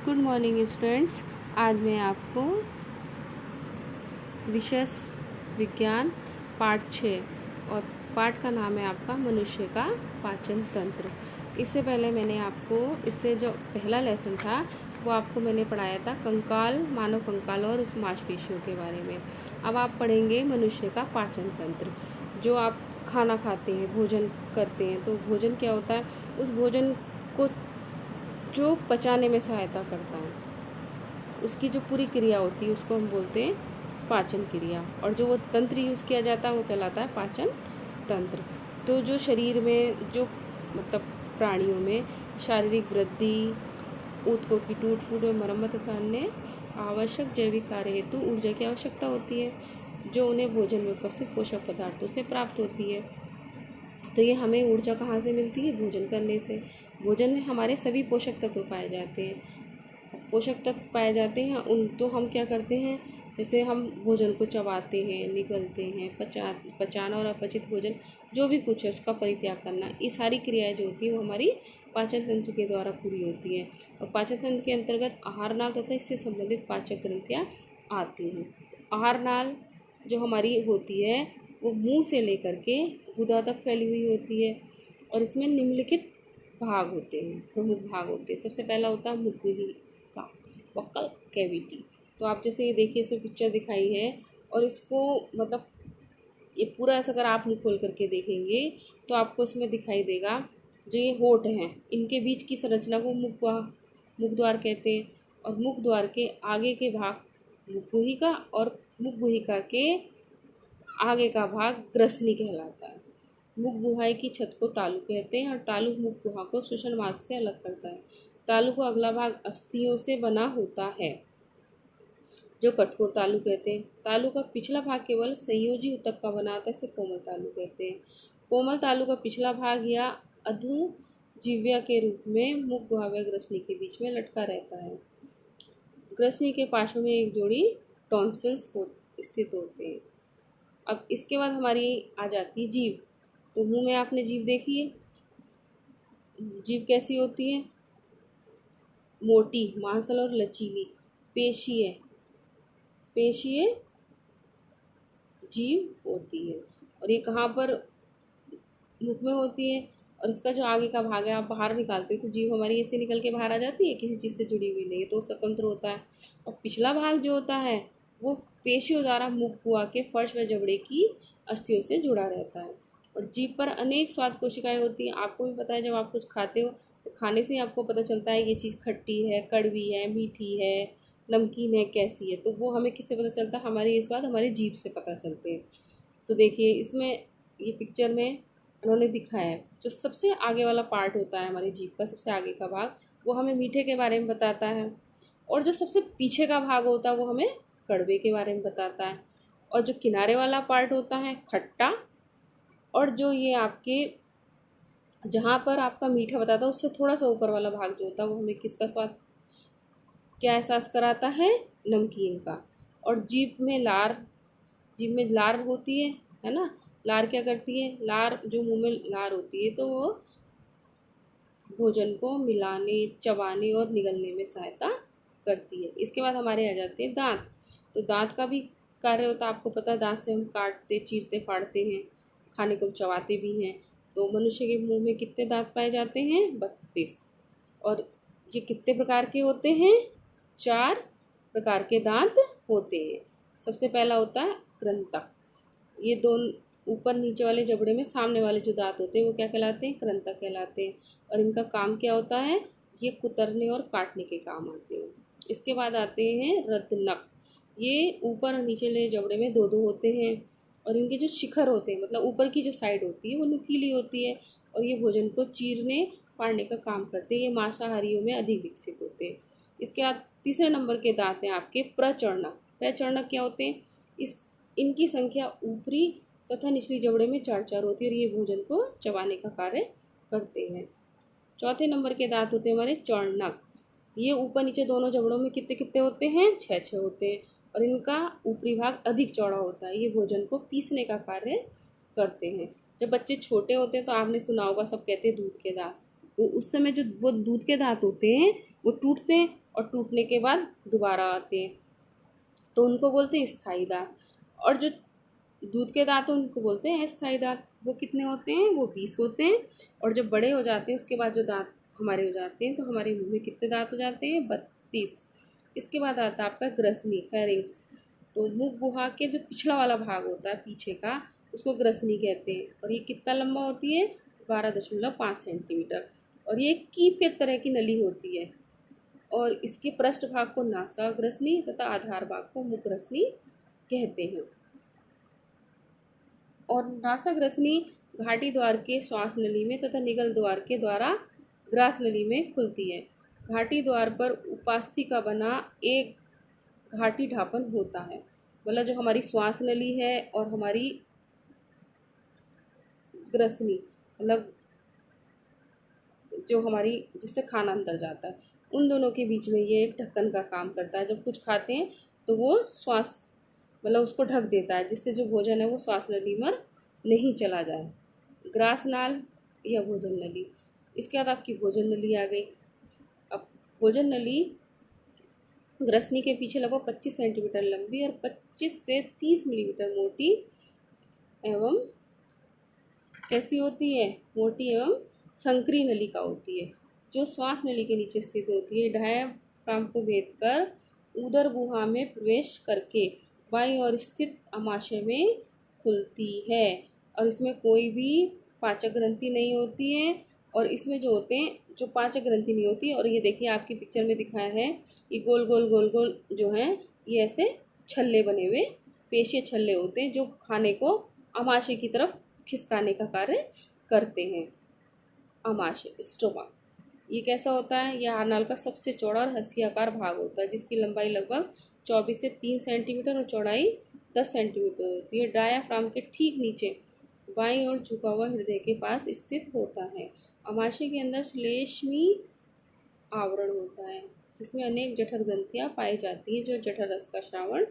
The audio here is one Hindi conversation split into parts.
Good morning students. आज मैं आपको विषय विज्ञान पार्ट 6 और पार्ट का नाम है आपका मनुष्य का पाचन तंत्र। इससे पहले मैंने आपको इससे जो पहला लेसन था वो आपको मैंने पढ़ाया था कंकाल, मानव कंकाल और उस मांसपेशियों के बारे में। अब आप पढ़ेंगे मनुष्य का पाचन तंत्र। जो आप खाना खाते हैं, भोजन करते हैं, तो भोजन क्या होता है? उस भोजन को जो पचाने में सहायता करता है, उसकी जो पूरी क्रिया होती है उसको हम बोलते हैं पाचन क्रिया। और जो वो तंत्र यूज़ किया जाता है वो कहलाता है पाचन तंत्र। तो जो शरीर में जो मतलब प्राणियों में शारीरिक वृद्धि, ऊतकों की टूट फूट और मरम्मत तथा अन्य आवश्यक जैविक कार्य हेतु ऊर्जा की आवश्यकता होती है, जो उन्हें भोजन में उपस्थित पोषक पदार्थों से प्राप्त होती है। तो ये हमें ऊर्जा कहाँ से मिलती है? भोजन करने से। भोजन में हमारे सभी पोषक तत्व पाए जाते हैं। पोषक तत्व पाए जाते हैं उन तो हम क्या करते हैं, जैसे हम भोजन को चबाते हैं, निगलते हैं, पचाना और अपचित भोजन जो भी कुछ है उसका परित्याग करना, ये सारी क्रियाएं जो होती है वो हमारी पाचन तंत्र के द्वारा पूरी होती है। और पाचन तंत्र के अंतर्गत आहार नाल तथा इससे संबंधित पाचक ग्रंथियाँ आती हैं। आहार नाल जो हमारी होती है वो मुंह से लेकर के गुदा तक फैली हुई होती है और इसमें निम्नलिखित भाग होते हैं, प्रमुख भाग होते हैं। सबसे पहला होता है मुखगुही का बक्कल कैविटी। तो आप जैसे ये देखिए, इसमें पिक्चर दिखाई है और इसको मतलब ये पूरा ऐसा अगर आप मुँह खोल करके देखेंगे तो आपको इसमें दिखाई देगा जो ये होठ हैं इनके बीच की संरचना को मुख द्वार कहते हैं। और मुख द्वार के आगे के भाग मुखगुहिका और मुखगुहिका के आगे का भाग ग्रसनी कहलाता है। मुख गुहाई की छत को तालु कहते हैं और तालु मुख गुहा को श्वसन मार्ग से अलग करता है। तालु का अगला भाग अस्थियों से बना होता है जो कठोर तालु कहते हैं। तालु का पिछला भाग केवल संयोजी ऊतक का बना होता है, इसे कोमल तालु कहते हैं। कोमल तालु का पिछला भाग या अधोजीव्या के रूप में मुख गुहा व ग्रसनी के बीच में लटका रहता है। ग्रसनी के पार्श्व में एक जोड़ी टॉन्सिल्स स्थित होते हैं। अब इसके बाद हमारी आ जाती है जीभ। तो मुंह में आपने जीभ देखी है, जीभ कैसी होती है? मोटी, मांसल और लचीली। पेशीय जीभ होती है और ये कहाँ पर? मुख में होती है। और इसका जो आगे का भाग है आप बाहर निकालते हैं तो जीभ हमारी ऐसे निकल के बाहर आ जाती है, किसी चीज़ से जुड़ी हुई नहीं है, तो स्वतंत्र होता है। और पिछला भाग जो होता है वो पेशियों द्वारा मुख गुहा के फर्श व जबड़े की अस्थियों से जुड़ा रहता है। और जीभ पर अनेक स्वाद कोशिकाएं होती हैं। आपको भी पता है, जब आप कुछ खाते हो तो खाने से ही आपको पता चलता है ये चीज़ खट्टी है, कड़वी है, मीठी है, नमकीन है, कैसी है। तो वो हमें किससे पता चलता है? हमारे ये स्वाद हमारी जीभ से पता चलते हैं। तो देखिए इसमें ये पिक्चर में उन्होंने दिखाया है जो सबसे आगे वाला पार्ट होता है हमारी जीभ का, सबसे आगे का भाग वो हमें मीठे के बारे में बताता है और जो सबसे पीछे का भाग होता है वो हमें कड़वे के बारे में बताता है। और जो किनारे वाला पार्ट होता है खट्टा, और जो ये आपके जहाँ पर आपका मीठा बताता है उससे थोड़ा सा ऊपर वाला भाग जो होता है वो हमें किसका स्वाद, क्या एहसास कराता है? नमकीन का। और जीभ में लार होती है ना। लार क्या करती है? लार जो मुंह में लार होती है तो वो भोजन को मिलाने, चबाने और निगलने में सहायता करती है। इसके बाद हमारे आ जाते हैं दांत। तो दांत का भी कार्य होता है, आपको पता है, दांत से हम काटते, चीरते, फाड़ते हैं, खाने को चबाते भी हैं। तो मनुष्य के मुंह में कितने दांत पाए जाते हैं? 32। और ये कितने प्रकार के होते हैं? 4 प्रकार के दांत होते हैं। सबसे पहला होता है कृंतक। ये दोनों ऊपर नीचे वाले जबड़े में सामने वाले जो दांत होते हैं वो क्या कहलाते हैं? कृंतक कहलाते हैं। और इनका काम क्या होता है? ये कुतरने और काटने के काम आते हैं। इसके बाद आते हैं रत्नक। ये ऊपर और नीचे वाले जबड़े में दो दो होते हैं और इनके जो शिखर होते हैं, मतलब ऊपर की जो साइड होती है वो नुकीली होती है और ये भोजन को चीरने फाड़ने का काम करते हैं। ये मांसाहारियों में अधिक विकसित होते हैं। इसके बाद तीसरे नंबर के दांत हैं आपके प्रचर्णक। प्रचर्णक क्या होते हैं? इनकी संख्या ऊपरी तथा निचली जबड़े में 4 होती है और ये भोजन को चबाने का कार्य करते हैं। चौथे नंबर के दांत होते हैं हमारे चौर्णक। ये ऊपर नीचे दोनों जबड़ों में कितने कितने होते हैं? 6 होते हैं और इनका ऊपरी भाग अधिक चौड़ा होता है। ये भोजन को पीसने का कार्य करते हैं। जब बच्चे छोटे होते हैं तो आपने सुना होगा, सब कहते हैं दूध के दांत। तो उस समय जो वो दूध के दांत होते हैं वो टूटते हैं और टूटने के बाद दोबारा आते हैं, तो उनको बोलते हैं स्थायी दांत। और जो दूध के दांत हैं उनको बोलते हैं अस्थायी दांत। वो कितने होते हैं? वो 20 होते हैं। और जब बड़े हो जाते हैं उसके बाद जो दांत हमारे हो जाते हैं, तो हमारे मुंह में कितने दांत हो जाते हैं? 32। इसके बाद आता है आपका ग्रसनी, फेरिंग्स। तो मुख गुहा के जो पिछला वाला भाग होता है पीछे का, उसको ग्रसनी कहते हैं। और ये कितना लंबा होती है? 12.5 सेंटीमीटर। और ये कीप के तरह की नली होती है। और इसके पृष्ठ भाग को नासा ग्रसनी तथा आधार भाग को मुख ग्रसनी कहते हैं। और नासा ग्रसनी घाटी द्वार के श्वास नली में तथा निगल द्वार के द्वारा ग्रास नली में खुलती है। घाटी द्वार पर उपास्थि का बना एक घाटी ढापन होता है। मतलब जो हमारी श्वास नली है और हमारी ग्रसनी, मतलब जो हमारी जिससे खाना अंदर जाता है, उन दोनों के बीच में ये एक ढक्कन का काम करता है। जब कुछ खाते हैं तो वो श्वास मतलब उसको ढक देता है, जिससे जो भोजन है वो श्वास नली में नहीं चला जाए। ग्रास नाल या भोजन नली। इसके बाद आपकी भोजन नली आ गई। अब भोजन नली ग्रसनी के पीछे लगभग 25 सेंटीमीटर लंबी और 25 से 30 मिलीमीटर मोटी एवं कैसी होती है? मोटी एवं संकरी नलिका होती है, जो श्वास नली के नीचे स्थित होती है। डायाफ्राम को भेद कर उदर गुहा में प्रवेश करके बाईं ओर स्थित आमाशय में खुलती है। और इसमें कोई भी पाचक ग्रंथि नहीं होती है। और इसमें जो होते हैं, जो पाचक ग्रंथि नहीं होती है, और ये देखिए आपकी पिक्चर में दिखाया है, ये गोल गोल गोल गोल जो हैं, ये ऐसे छल्ले बने हुए पेशीय छल्ले होते हैं, जो खाने को आमाशय की तरफ खिसकाने का कार्य करते हैं। आमाशय, स्टोमा, ये कैसा होता है? यह आहार का सबसे चौड़ा और हंसियाकार भाग होता है, जिसकी लंबाई लगभग 24 से 3 सेंटीमीटर और चौड़ाई 10 सेंटीमीटर होती है। डायाफ्राम के ठीक नीचे बाईं ओर झुका हुआ हृदय के पास स्थित होता है। आमाशय के अंदर श्लेष्मी आवरण होता है, जिसमें अनेक जठर ग्रंथियां पाई जाती हैं, जो जठर रस का श्रावण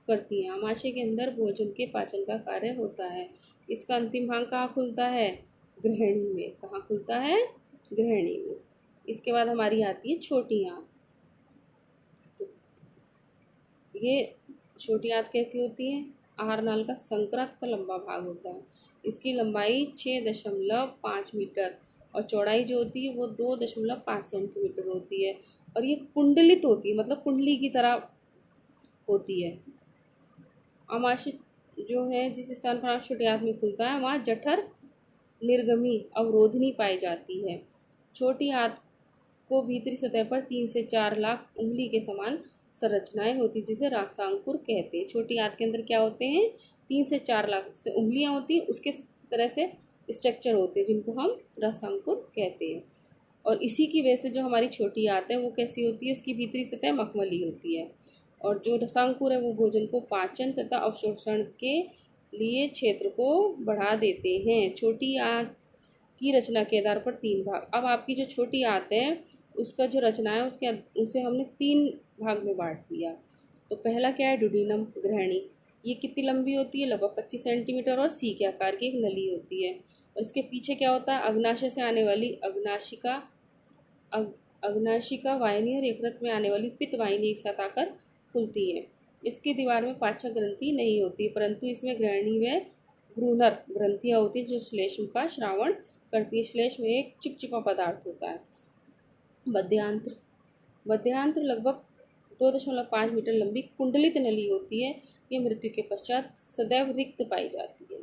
करती हैं। आमाशय के अंदर भोजन के पाचन का कार्य होता है। इसका अंतिम भाग कहाँ खुलता है? ग्रहणी में। कहाँ खुलता है? ग्रहणी में। इसके बाद हमारी आती है छोटी आंत। तो ये छोटी आंत कैसी होती है? आहार नाल का संक्रांत का लंबा भाग होता है। इसकी लंबाई 6.5 मीटर और चौड़ाई जो होती है वो 2.5 सेंटीमीटर होती है। और ये कुंडलित होती है, मतलब कुंडली की तरह होती है। आमाशय जो है जिस स्थान पर छोटी आंत में खुलता है, वहाँ जठर निर्गमी अवरोधनी पाई जाती है। छोटी आंत को भीतरी सतह पर 3 से 4 लाख उंगली के समान संरचनाएं होती, जिसे रसांकुर कहते हैं। छोटी आंत के अंदर क्या होते हैं? 3 से 4 लाख से उंगलियां होती हैं, उसके तरह से स्ट्रक्चर होते हैं, जिनको हम रसांकुर कहते हैं। और इसी की वजह से जो हमारी छोटी आंत है वो कैसी होती है? उसकी भीतरी सतह मखमली होती है। और जो रसांकुर है वो भोजन को पाचन तथा अवशोषण के लिए क्षेत्र को बढ़ा देते हैं। छोटी आंत की रचना के आधार पर 3 भाग। अब आपकी जो छोटी आंत है उसका जो रचना है उसके उसे हमने 3 भाग में बांट दिया। तो पहला क्या है? ड्यूडीनम, ग्रहणी। ये कितनी लंबी होती है? लगभग 25 सेंटीमीटर और सी के आकार की एक नली होती है। और इसके पीछे क्या होता है? अग्नाशय से आने वाली अग्नाशिका वाहिनी और यकृत में आने वाली पित्त वाहिनी एक साथ आकर खुलती है। इसकी दीवार में पाचक ग्रंथि नहीं होती, परंतु इसमें ग्रहणी व ब्रूनर ग्रंथियाँ होती है, जो श्लेष्म का श्रावण करती है। श्लेष्म एक चिपचिपा पदार्थ होता है। मध्यांत्र, मध्यांत्र लगभग 2.5 मीटर लंबी कुंडलित नली होती है। ये मृत्यु के पश्चात सदैव रिक्त पाई जाती है।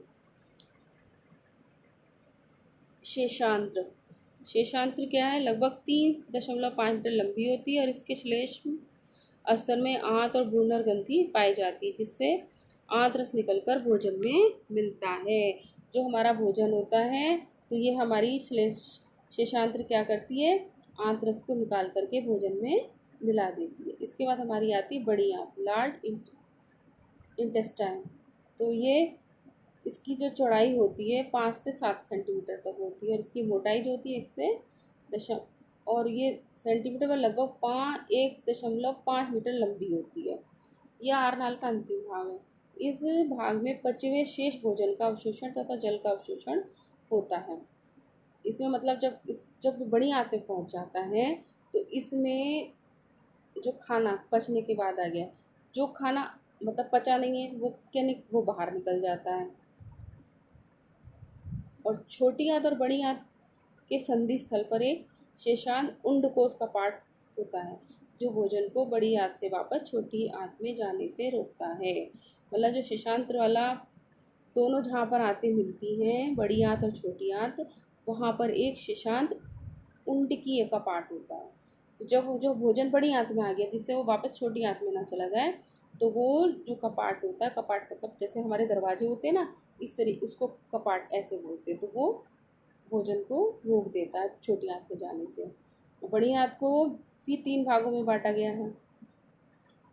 शेषांत्र, शेषांत्र क्या है? लगभग 3.5 मीटर लंबी होती है और इसके श्लेष्म अस्तर में आंत और ब्रूनर ग्रंथि पाई जाती है, जिससे आंत रस निकलकर भोजन में मिलता है। जो हमारा भोजन होता है तो ये हमारी शेषांत्र क्या करती है? आंत रस को निकाल करके भोजन में मिला देती है। इसके बाद हमारी आती है बड़ी आंत, लार्ज इंटेस्टाइन। तो ये इसकी जो चौड़ाई होती है 5 से 7 सेंटीमीटर तक होती है और इसकी मोटाई जो होती है 1 और ये सेंटीमीटर में लगभग 1.5 मीटर लंबी होती है। यह आहार नाल का अंतिम भाग है। इस भाग में पचे हुए शेष भोजन का अवशोषण तथा जल का अवशोषण होता है। इसमें मतलब जब बड़ी आंत में पहुंच जाता है तो इसमें जो खाना पचने के बाद आ गया, जो खाना मतलब पचा नहीं है वो क्या वो बाहर निकल जाता है। और छोटी आंत और बड़ी आंत के संधि स्थल पर एक शेषांत उंडकोश का पार्ट होता है, जो भोजन को बड़ी आंत से वापस छोटी आंत में जाने से रोकता है। मतलब जो शेषांत वाला दोनों जहाँ पर आंतें मिलती हैं, बड़ी आंत और छोटी आंत, वहाँ पर एक शेषांत उंडकीय का पार्ट होता है। तो जब जो भोजन बड़ी आंत में आ गया जिससे वो वापस छोटी आंत में ना चला जाए, तो वो जो कपाट होता है, कपाट मतलब जैसे हमारे दरवाजे होते हैं ना, इस तरीके उसको कपाट ऐसे बोलते हैं। तो वो भोजन को रोक देता है छोटी आंत में जाने से। बड़ी आंत को भी 3 भागों में बांटा गया है।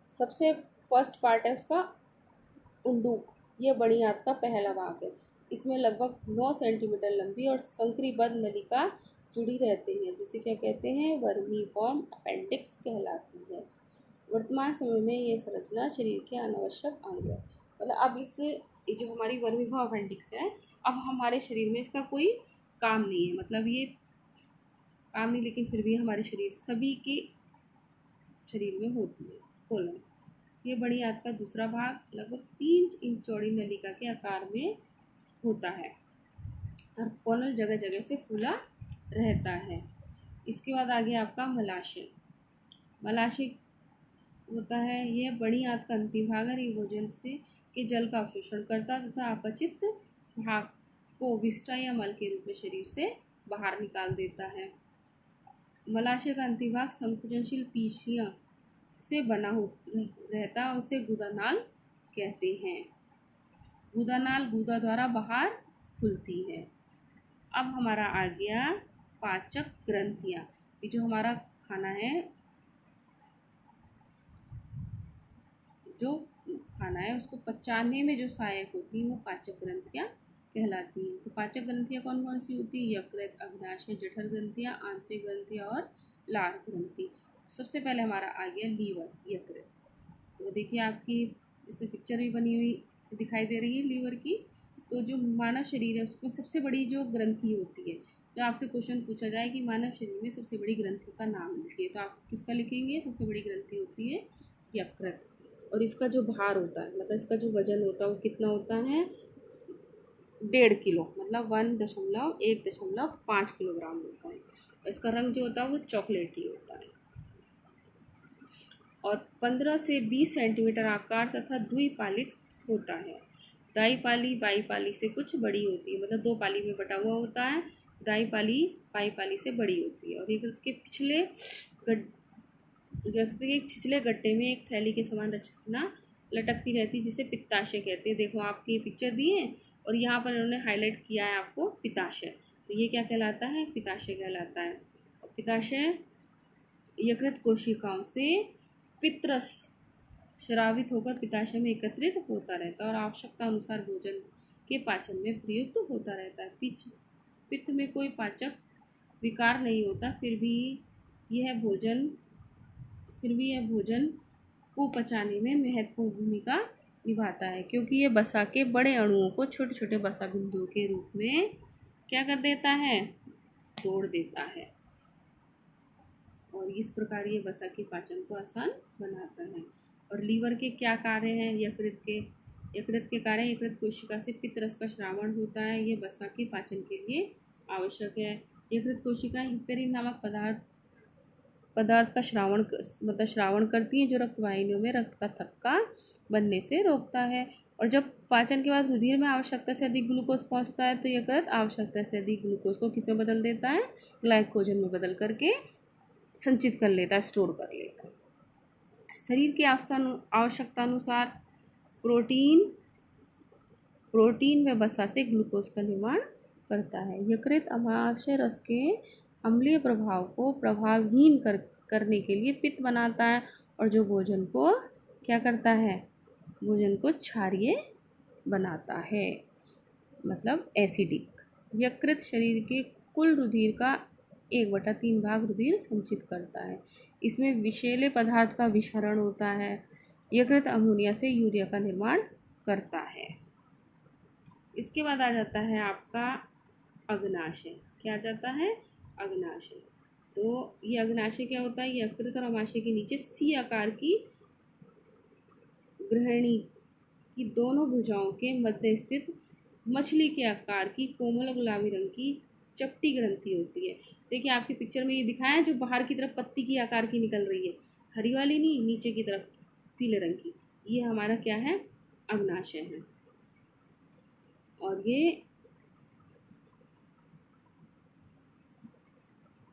सबसे फर्स्ट पार्ट है उसका उंडूक। यह बड़ी आंत का पहला भाग है। इसमें लगभग 9 सेंटीमीटर लंबी और संकरीबद्ध नलिका जुड़ी रहती है, जिसे क्या कहते हैं, वर्मीफॉर्म अपेंडिक्स कहलाती है। वर्तमान समय में ये संरचना शरीर के अनावश्यक अंग है। मतलब अब इस ये जो हमारी वर्मीफॉर्म अपेंडिक्स है, अब हमारे शरीर में इसका कोई काम नहीं है, मतलब ये काम नहीं, लेकिन फिर भी हमारे शरीर सभी के शरीर में होती है। कोलन, ये बड़ी आंत का दूसरा भाग लगभग 3 इंच चौड़ी नलिका के आकार में होता है और कोलन जगह जगह से फूला रहता है। इसके बाद आ गया आपका मलाशय। मलाशय होता है, यह बड़ी आंत का अंतिम भाग है। ये भोजन से के जल का अवशोषण करता तथा अपचित भाग को विष्ठा या मल के रूप में शरीर से बाहर निकाल देता है। मलाशय का अंतिम भाग संकुचनशील पेशियों से बना रहता है और उसे गुदानाल कहते हैं। गुदानाल गुदा द्वारा बाहर खुलती है। अब हमारा आ गया पाचक ग्रंथियाँ। ये जो हमारा खाना है, जो खाना है उसको पचाने में जो सहायक होती है वो पाचक ग्रंथियाँ कहलाती हैं। तो पाचक ग्रंथियाँ कौन कौन सी होती है? यकृत, अग्नाशय, जठर ग्रंथियाँ, आंतरिक ग्रंथियाँ और लार ग्रंथि। सबसे पहले हमारा आ गया लीवर, यकृत। तो देखिए आपकी इसमें पिक्चर भी बनी हुई दिखाई दे रही है लीवर की। तो जो मानव शरीर है उसमें सबसे बड़ी जो ग्रंथि होती है, तो आपसे क्वेश्चन पूछा जाए कि मानव शरीर में सबसे बड़ी ग्रंथि का नाम लिखिए, तो आप किसका लिखेंगे? सबसे बड़ी ग्रंथि होती है यकृत। और इसका जो भार होता है, मतलब इसका जो वजन होता है वो कितना होता है? 1.5 किलो, मतलब 1.5 किलोग्राम होता है। और इसका रंग जो होता है वो चॉकलेटी होता है और 15 से 20 सेंटीमीटर आकार तथा द्विपालित होता है। दाई पाली बाई पाली से कुछ बड़ी होती है, मतलब 2 पाली में बटा हुआ होता है। दाई पाली बाई पाली से बड़ी होती है और यकृत के छिछले गड्ढे में एक थैली के समान रचना लटकती रहती है, जिसे पित्ताशय कहते हैं। देखो आपकी ये पिक्चर दी है और यहाँ पर इन्होंने हाईलाइट किया है आपको पित्ताशय। तो ये क्या कहलाता है? पित्ताशय कहलाता है। और पित्ताशय यकृत कोशिकाओं से पित्तरस स्रावित होकर पित्ताशय में एकत्रित होता रहता है और आवश्यकता अनुसार भोजन के पाचन में प्रयुक्त होता रहता है। पित्त में कोई पाचक विकार नहीं होता, फिर भी यह भोजन को पचाने में महत्वपूर्ण भूमिका निभाता है, क्योंकि ये वसा के बड़े अणुओं को छोटे छोटे वसा बिंदुओं के रूप में क्या कर देता है? तोड़ देता है और इस प्रकार ये वसा के पाचन को आसान बनाता है। और लीवर के क्या कार्य हैं? यकृत के कार्य, यकृत कोशिका से पित्त रस का श्रावण होता है। ये वसा के पाचन के लिए आवश्यक है। यकृत कोशिका हिपेरिन नामक पदार्थ का श्रावण करती है, जो रक्त वाहिनियों में रक्त का थक्का बनने से रोकता है। और जब पाचन के बाद रुधिर में आवश्यकता से अधिक ग्लूकोज पहुंचता है, तो यकृत आवश्यकता से अधिक ग्लूकोज को किस में बदल देता है? ग्लाइकोजन में बदल करके संचित कर लेता है, स्टोर कर लेता है। शरीर की आवश्यकता अनुसार प्रोटीन व वसा से ग्लूकोज का निर्माण करता है। यकृत अमाशय रस के अम्लीय प्रभाव को प्रभावहीन करने के लिए पित्त बनाता है और जो भोजन को क्या करता है? भोजन को क्षारीय बनाता है, मतलब एसिडिक। यकृत शरीर के कुल रुधिर का 1/3 भाग रुधिर संचित करता है। इसमें विषैले पदार्थ का विषहरण होता है। यकृत अमोनिया से यूरिया का निर्माण करता है। इसके बाद आ जाता है आपका अग्नाशय। क्या आ जाता है? अग्नाशय। तो ये अग्नाशय क्या होता है, ये यकृत और अमाशय के नीचे सी आकार की ग्रहणी की दोनों भुजाओं के मध्य स्थित मछली के आकार की कोमल गुलाबी रंग की चपटी ग्रंथि होती है। देखिए आपकी पिक्चर में ये दिखाया है, जो बाहर की तरफ पत्ती की आकार की निकल रही है, हरी वाली नहीं, नीचे की तरफ पीले रंग की, ये हमारा क्या है, अग्नाशय है। और ये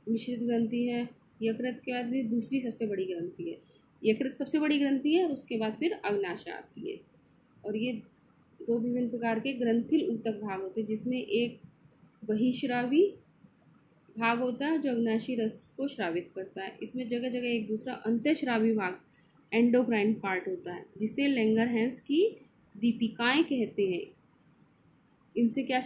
मिश्रित ग्रंथि है। यकृत के बाद दूसरी सबसे बड़ी ग्रंथि है, यकृत सबसे बड़ी ग्रंथि है और उसके बाद फिर अग्नाशय आती है। और ये दो विभिन्न प्रकार के ग्रंथिल ऊतक भाग होते हैं, जिसमें एक बहिश्रावी भाग होता है जो अग्नाशयी रस को श्रावित करता है। इसमें जगह जगह एक दूसरा अंतःश्रावी भाग एंडोक्राइन पार्ट होता है, जिसे लैंगरहैंस की दीपिकाएं कहते हैं। इनसे क्या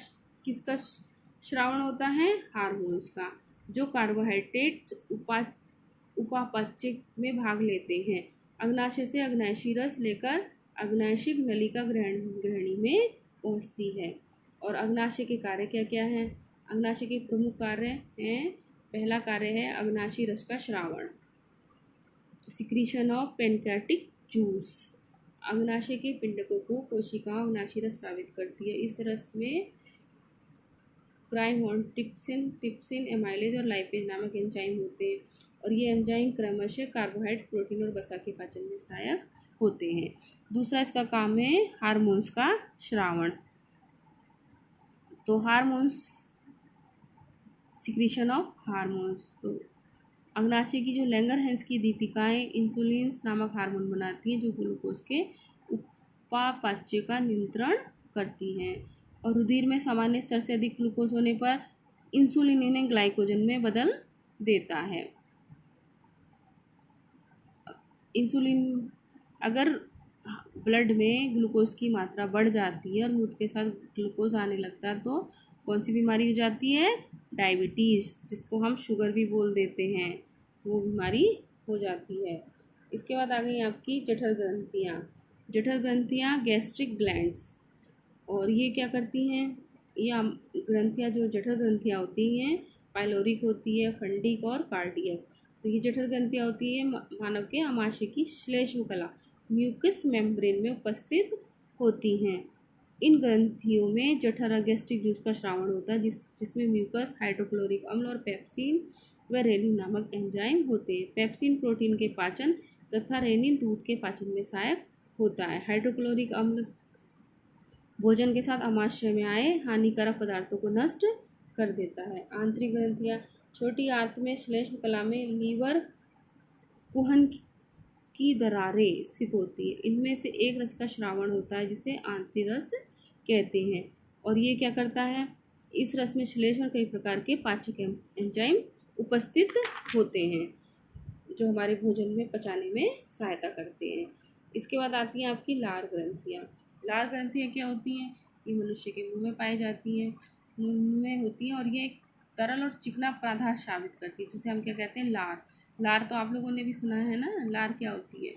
किसका श्रावण होता है, हार्मोन्स का, जो कार्बोहाइड्रेट्स उपापचय में भाग लेते हैं। अग्नाशय से अग्नाशयी रस लेकर अग्नाशयिक नलिका ग्रहणी में पहुंचती है। और अग्नाशय के कार्य क्या क्या हैं, अग्नाशय के प्रमुख कार्य हैं, पहला कार्य है अग्नाशयी रस का श्रावण, सिक्रीशन ऑफ पेनक्रियाटिक जूस। अग्नाशय के पिंडकों को कोशिकाओं अग्नाशयी रस स्रावित करती है। इस रस में ट्रिप्सिन, एमाइलेज और लाइपेज नामक एंजाइम होते हैं, और ये एंजाइम क्रमशः कार्बोहाइड्रेट, प्रोटीन और वसा के पाचन में सहायक होते हैं। दूसरा इसका काम है हार्मोन्स का श्रावण। तो हार्मोन्स, सिक्रीशन ऑफ हार्मोन्स, तो अग्नाशय की जो लैंगरहैंस की दीपिकाएं इंसुलिन नामक हार्मोन बनाती हैं, जो ग्लूकोज के उपापचय का नियंत्रण करती हैं। और रुधिर में सामान्य स्तर से अधिक ग्लूकोज होने पर इंसुलिन इन्हें ग्लाइकोजन में बदल देता है। इंसुलिन, अगर ब्लड में ग्लूकोज की मात्रा बढ़ जाती है और मूत्र के साथ ग्लूकोज आने लगता है, तो कौन सी बीमारी हो जाती है, डायबिटीज़, जिसको हम शुगर भी बोल देते हैं, वो बीमारी हो जाती है। इसके बाद आ गई आपकी जठर ग्रंथियाँ। जठर ग्रंथियाँ गैस्ट्रिक ग्लैंड्स, और ये क्या करती हैं, ये ग्रंथियाँ जो जठर ग्रंथियाँ होती हैं पाइलोरिक होती है, फंडिक और कार्डियक। तो ये जठर ग्रंथियाँ होती है मानव के अमाशय की श्लेष्मकला म्यूकस मेम्ब्रेन में उपस्थित होती हैं। इन ग्रंथियों में जठर गैस्ट्रिक जूस का श्रावण होता है, जिसमें म्यूकस, हाइड्रोक्लोरिक अम्ल और पेप्सिन व रेनिन नामक एंजाइम होते हैं। पेप्सिन प्रोटीन के पाचन तथा रेनिन दूध के पाचन में सहायक होता है। हाइड्रोक्लोरिक अम्ल भोजन के साथ अमाशय में आए हानिकारक पदार्थों को नष्ट कर देता है। आंतरिक ग्रंथियाँ, छोटी आंत में श्लेष्मकला में लीवर कुहन की दरारें स्थित होती है। इनमें से एक रस का श्रावण होता है, जिसे आंतरिरस कहते हैं। और ये क्या करता है, इस रस में श्लेष्म और कई प्रकार के पाचक एंजाइम उपस्थित होते हैं, जो हमारे भोजन में पचाने में सहायता करते हैं। इसके बाद आती हैं आपकी लार ग्रंथियाँ। लार ग्रंथियाँ क्या होती हैं, ये मनुष्य के मुंह में पाई जाती हैं, मुंह में होती हैं, और ये एक तरल और चिकना पदार्थ शामित करती है, जिसे हम क्या कहते हैं, लार। लार तो आप लोगों ने भी सुना है ना, लार क्या होती है,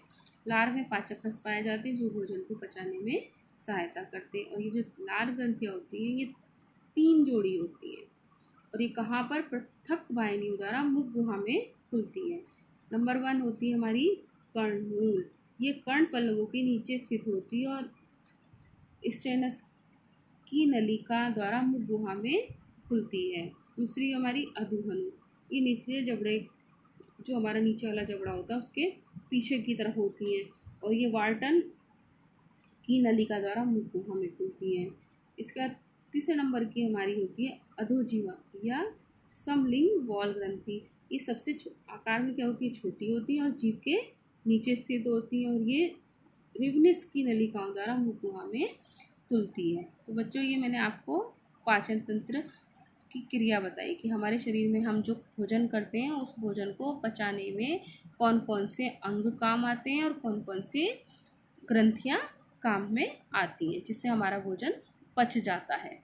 लार में पाचक रस पाए जाते हैं, जो भोजन को पचाने में सहायता करते हैं। और ये जो लार ग्रंथियाँ होती हैं, ये 3 जोड़ी होती हैं, और ये कहाँ पर, पृथक वाहिनियों द्वारा मुख गुहा में खुलती है। नंबर 1 होती है हमारी कर्णमूल, ये कर्ण पल्लवों के नीचे स्थित होती है और स्टेनस की नलिका द्वारा मुख गुहा में खुलती है। दूसरी हमारी अधोहनु, ये निचले जबड़े, जो हमारा नीचे वाला जबड़ा होता है, उसके पीछे की तरफ होती है, और ये वार्टन की नलिका द्वारा मुख गुहा में खुलती है। इसका तीसरे नंबर की हमारी होती है अधोजीवा या समलिंग वॉल ग्रंथि। ये सबसे आकार में क्या होती है, छोटी होती है और जीभ के नीचे स्थित होती है, और ये रिवनिस की नलिकाओं द्वारा मुख गुहा में खुलती है। तो बच्चों, ये मैंने आपको पाचन तंत्र की क्रिया बताई कि हमारे शरीर में हम जो भोजन करते हैं, उस भोजन को पचाने में कौन कौन से अंग काम आते हैं और कौन कौन से ग्रंथियाँ काम में आती हैं, जिससे हमारा भोजन पच जाता है।